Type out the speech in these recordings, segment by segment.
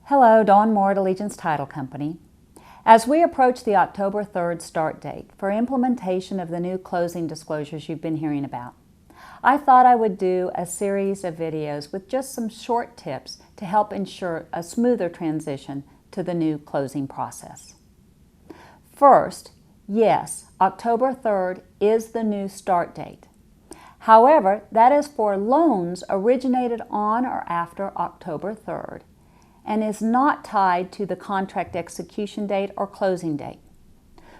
Hello, Dawn Moore at Allegiance Title Company. As we approach the October 3rd start date for implementation of the new closing disclosures you've been hearing about, I thought I would do a series of videos with just some short tips to help ensure a smoother transition to the new closing process. First, yes, October 3rd is the new start date. However, that is for loans originated on or after October 3rd and is not tied to the contract execution date or closing date.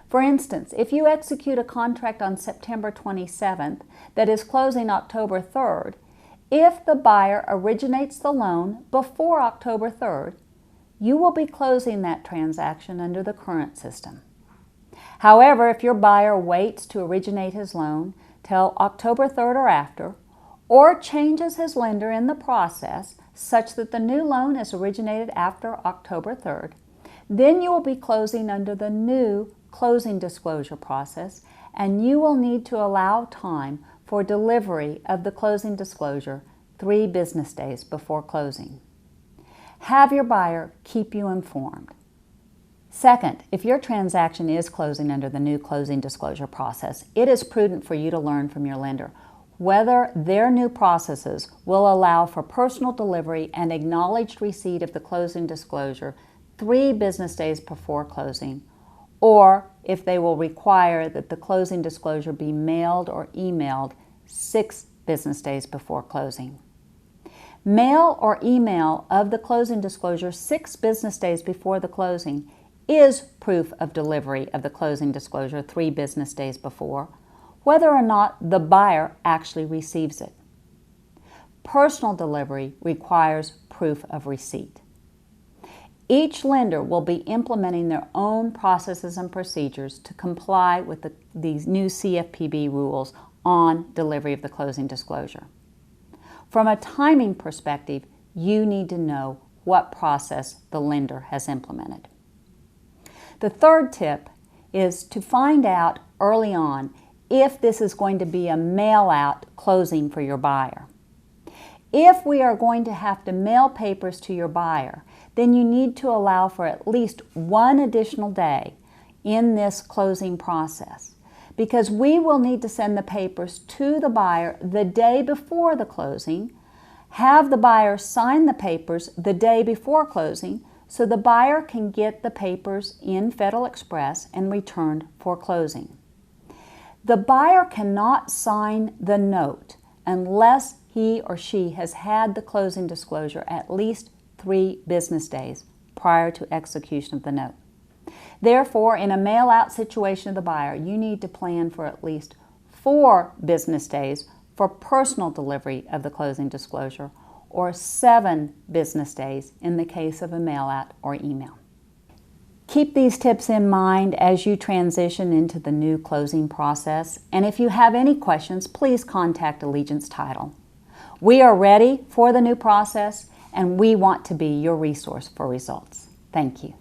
For instance, if you execute a contract on September 27th that is closing October 3rd, if the buyer originates the loan before October 3rd, you will be closing that transaction under the current system. However, if your buyer waits to originate his loan till October 3rd or after, or changes his lender in the process such that the new loan is originated after October 3rd, then you will be closing under the new closing disclosure process, and you will need to allow time for delivery of the closing disclosure 3 business days before closing. Have your buyer keep you informed. Second, if your transaction is closing under the new closing disclosure process, it is prudent for you to learn from your lender whether their new processes will allow for personal delivery and acknowledged receipt of the closing disclosure 3 business days before closing, or if they will require that the closing disclosure be mailed or emailed 6 business days before closing. Mail or email of the closing disclosure 6 business days before the closing is proof of delivery of the closing disclosure 3 business days before, whether or not the buyer actually receives it. Personal delivery requires proof of receipt. Each lender will be implementing their own processes and procedures to comply with these new CFPB rules on delivery of the closing disclosure. From a timing perspective, you need to know what process the lender has implemented. The third tip is to find out early on if this is going to be a mail-out closing for your buyer. If we are going to have to mail papers to your buyer, then you need to allow for at least 1 additional day in this closing process, because we will need to send the papers to the buyer the day before the closing, have the buyer sign the papers the day before closing so the buyer can get the papers in Federal Express and returned for closing. The buyer cannot sign the note unless he or she has had the closing disclosure at least 3 business days prior to execution of the note. Therefore, in a mail-out situation of the buyer, you need to plan for at least 4 business days for personal delivery of the closing disclosure, or 7 business days in the case of a mail-out or email. Keep these tips in mind as you transition into the new closing process, and if you have any questions, please contact Allegiance Title. We are ready for the new process, and we want to be your resource for results. Thank you.